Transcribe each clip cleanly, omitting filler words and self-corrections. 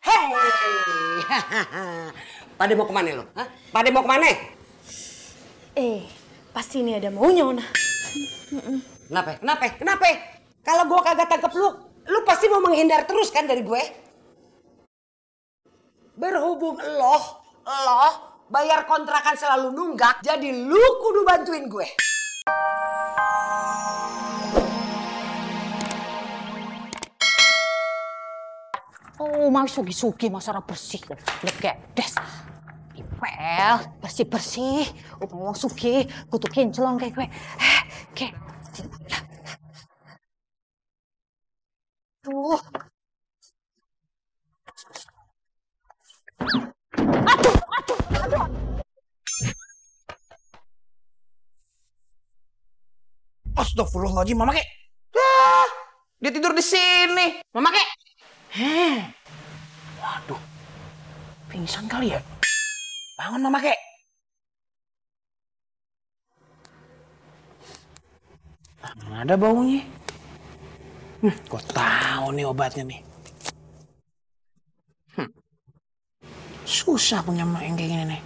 Hei, pada mau kemana lo? Hah? Pada mau kemana? Pasti ini ada maunya, Ona. Kenapa? Kalau gue kagak tangkep lu pasti mau menghindar terus kan dari gue? Berhubung lo bayar kontrakan selalu nunggak, jadi lu kudu bantuin gue. Oh, mau sugi-sugi masalah bersih. Kayak des. Ipel, bersih-bersih. Upah wong sugi, kudu kinclong kayak gue. Kayak. Tuh. Aduh. Astagfirullahaladzim, Mama Kek. Dia tidur di sini. Mama Kek. Waduh. Pingsan kali ya? Bangun, Mama Kek. Mana ada baunya? Kok tahu nih obatnya nih. Susah punya mak yang kayak gini nih.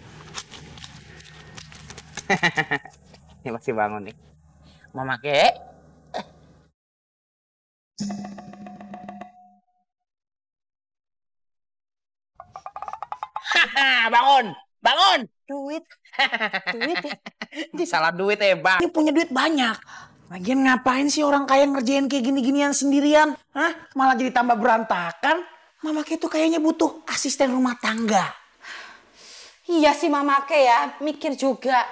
Ini masih bangun nih. Mama Kek. Bangun. Duit ya. Salah duit ya, Bang. Ini punya duit banyak. Lagian ngapain sih orang kaya ngerjain kayak gini-ginian sendirian? Hah? Malah jadi tambah berantakan. Mama Kek tuh kayaknya butuh asisten rumah tangga. Iya sih Mama Ke ya, mikir juga.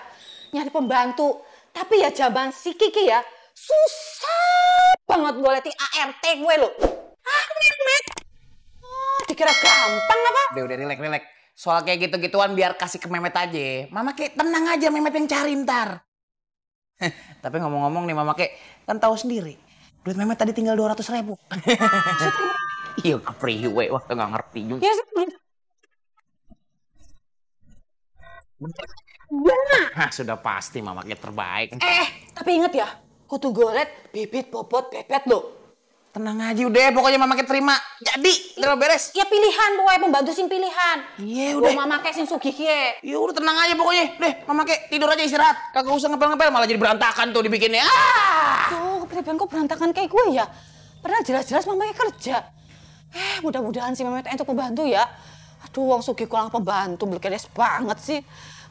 Nyari pembantu. Tapi ya zaman si Kiki ya, susah banget gue liatin ART gue lo. Memet. Dikira gampang apa? Udah relax. Soal kayak gitu-gituan biar kasih ke Memet aja. Mama Kek tenang aja, Memet yang cari ntar. Tapi ngomong-ngomong nih Mama Kek, kan tahu sendiri. Duit Memet tadi tinggal 200.000. Iya kepriwe, wah nggak ngerti juga. Ya, Hah, sudah pasti Mama Kek terbaik. tapi inget ya, kudu golet, bibit, bobot, bebet lo. Tenang aja udah, pokoknya Mama Kek terima. Jadi, udah beres. Ya pilihan, pokoknya pembantu sing pilihan. Iya udah. Mama Ke sing sugih ye. Ya udah tenang aja pokoknya. Deh, Mama Kek tidur aja istirahat. Kagak usah ngepel-ngepel, malah jadi berantakan tuh dibikinnya. Tuh, kepribadian kok berantakan kayak gue ya. Padahal jelas-jelas Mama Ke kerja. Mudah-mudahan si Mama untuk pembantu ya. Aduh, wong sugih kurang pembantu, belkedes banget sih.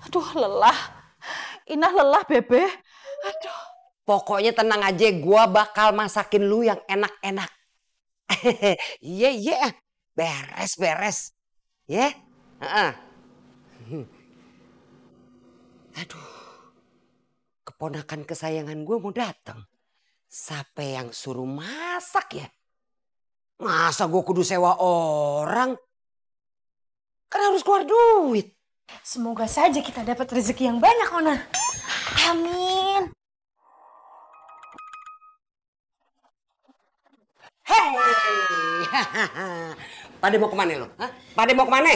Aduh, lelah. Inah lelah, Bebe. Aduh. Pokoknya tenang aja, gue bakal masakin lu yang enak-enak. Iya, beres. Ya, Aduh, keponakan kesayangan gue mau datang. Siapa yang suruh masak ya? Masa gue kudu sewa orang? Kan harus keluar duit. Semoga saja kita dapat rezeki yang banyak, Ona. Amin. Hei, pada mau kemana lo? Hah? Pada mau kemana?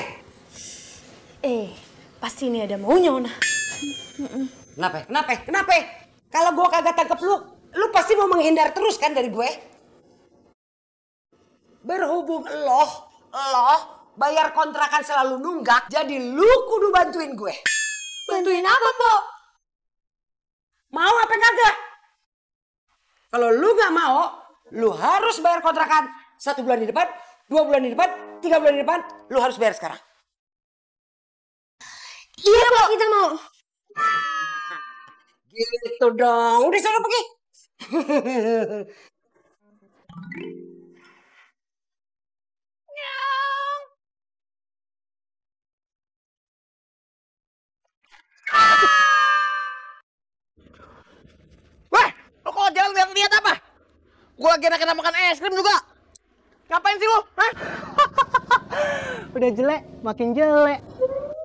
Pasti ini ada maunya, Ona. Kenapa? Kalau gue kagak tangkep lu pasti mau menghindar terus kan dari gue? Berhubung lo bayar kontrakan selalu nunggak, jadi lu kudu bantuin gue. Bantuin apa, Po? Mau apa kagak? Kalau lu nggak mau, lu harus bayar kontrakan 1 bulan di depan, 2 bulan di depan, 3 bulan di depan, lu harus bayar sekarang. Iya, Po, kita mau. Gitu dong, udah sana pergi. Wah, lo kok jalan lihat apa? Gue lagi enak-enak makan es krim juga. Ngapain sih lo? Hah? Udah jelek, makin jelek.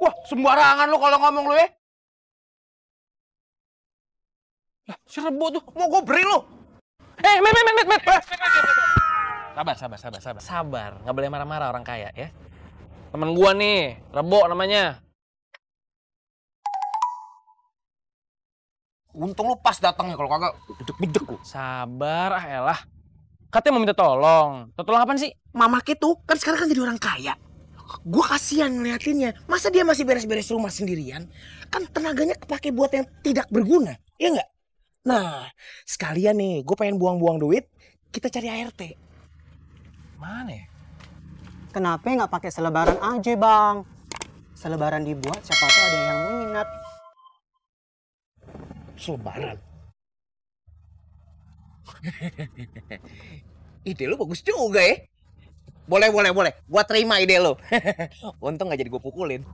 Wah, sembarangan lo kalau ngomong lo ya. Lah, si Rebo tuh mau gue beri lo. Met. Sabar. Nggak boleh marah-marah orang kaya ya. Temen gua nih, Rebo namanya. Untung lo pas datangnya, kalau kagak bedek lo. Sabar, elah. Katanya mau minta tolong. Tolong apaan sih? Mama Kek tuh kan sekarang kan jadi orang kaya. gue kasihan ngeliatinnya. Masa dia masih beres-beres rumah sendirian? Kan tenaganya kepake buat yang tidak berguna, ya nggak? Nah, sekalian nih, gue pengen buang-buang duit, kita cari ART. Mana ya? Kenapa nggak pakai selebaran aja, Bang? Selebaran dibuat, siapa tahu ada yang minat. Selebaran? Ide lu bagus juga ya. Boleh. Gua terima ide lu. Untung gak jadi gue pukulin.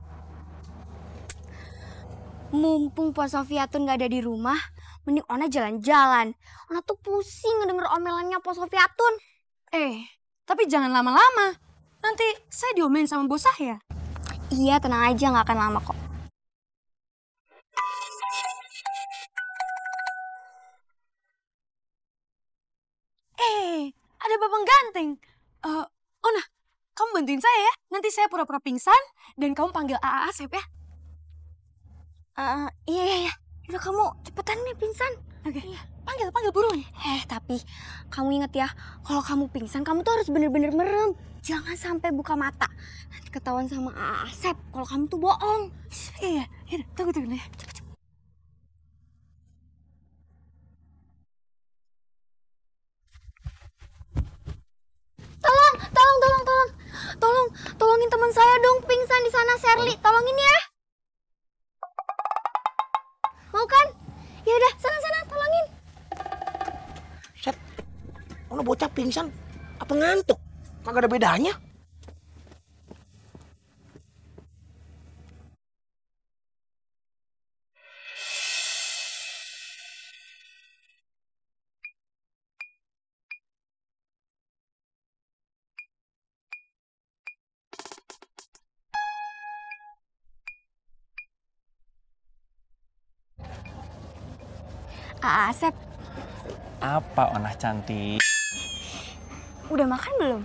Mumpung Pak Sofiatun nggak ada di rumah, mending Ona jalan-jalan. Ona tuh pusing ngedenger omelannya Pak Sofiatun. Tapi jangan lama-lama. Nanti saya diomelin sama bos saya. Iya, tenang aja, nggak akan lama kok. Ada babang ganteng. Ona, kamu bantuin saya ya. Nanti saya pura-pura pingsan dan kamu panggil AA Asep ya. Iya. Udah kamu cepetan nih pingsan. Oke. Iya. Panggil buruan. Tapi kamu inget ya, kalau kamu pingsan kamu tuh harus bener-bener merem. Jangan sampai buka mata. Nanti ketahuan sama AA Asep kalau kamu tuh bohong. Iya. Tunggu ya. Cepet. Tolongin teman saya dong pingsan di sana, Sherly. Tolongin ya. Mau kan? Ya udah, sana tolongin. Set, ono bocah pingsan apa ngantuk? Kagak ada bedanya. AA Asep, Apa Ona cantik? udah makan belum?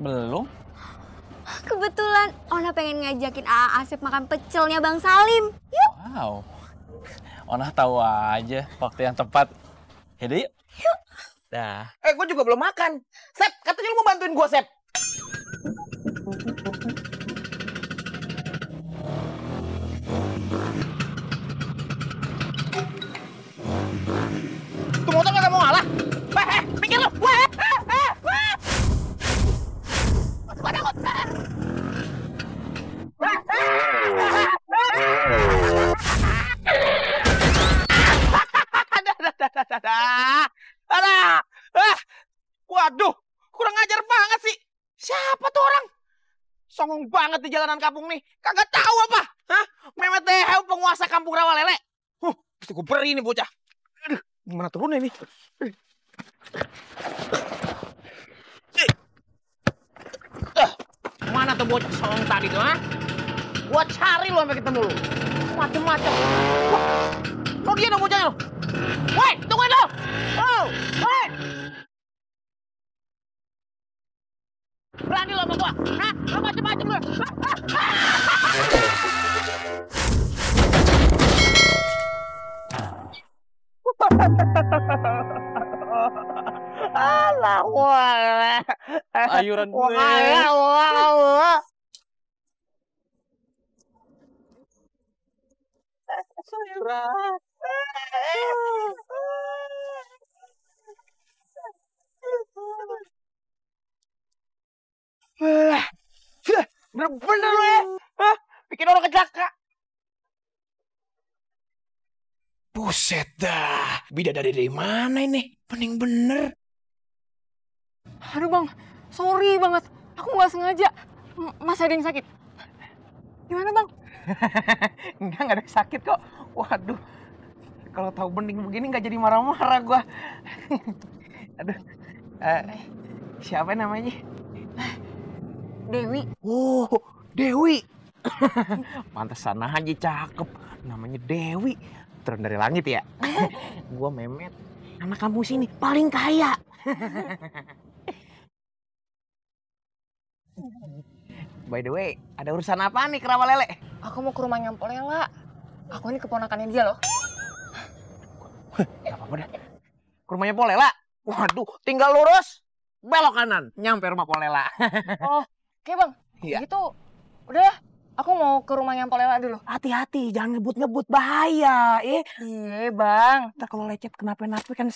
Belum? Kebetulan Ona pengen ngajakin AA Asep makan pecelnya Bang Salim. Yuk. Wow. Ona tahu aja waktu yang tepat. Yaudah yuk. Dah. Gue juga belum makan. Sep, katanya lu mau bantuin gue, Sep. Tuh motor gak mau ngalah. Pikir lu. Waduh, kurang ajar banget sih. Siapa tuh orang? Songong banget di jalanan kampung nih. Kagak tahu apa? Hah? Memet Dehew penguasa kampung Rawalele. Mesti gue beri nih bocah. Aduh, gimana turunnya nih? Mana tuh bocah songong tadi tuh, ha? Gua cari lo sampai ketemu lo. Macem-macem. Lo dia dong bocahnya lo. Woi, tungguin lo. Oh, woi. Berani lo sama gua? Hah? Lo macem-macem lo. Alah, wah. Ayuran gue. Wah. Sayuran. Bener-bener lo ya. Hah? Bikin orang kecaka. Buset dah. Bidadari dari mana ini? Pening bener. Aduh Bang, sorry banget. Aku nggak sengaja. Masih ada yang sakit. Gimana Bang? Enggak ada yang sakit kok. Waduh. Kalau tahu bening begini nggak jadi marah-marah gua. Aduh. Siapa namanya? Dewi. Oh, Dewi. Pantesan aja cakep. Namanya Dewi. Turun dari langit ya. Gua Memet. Anak kampung sini paling kaya. By the way, ada urusan apa nih ke Rawalele? Aku mau ke rumahnya Mpok Lela. Aku ini keponakannya dia loh. Gak apa-apa dah. Ke rumahnya Polela. Waduh, tinggal lurus, belok kanan, nyampe rumah Polela. Oh, oke Bang. Iya. Gitu, udah ya. Aku mau ke rumahnya Polela dulu. Hati-hati, jangan ngebut-ngebut, bahaya. Iya, Bang. Ntar kalau lecet kenapa-napa kan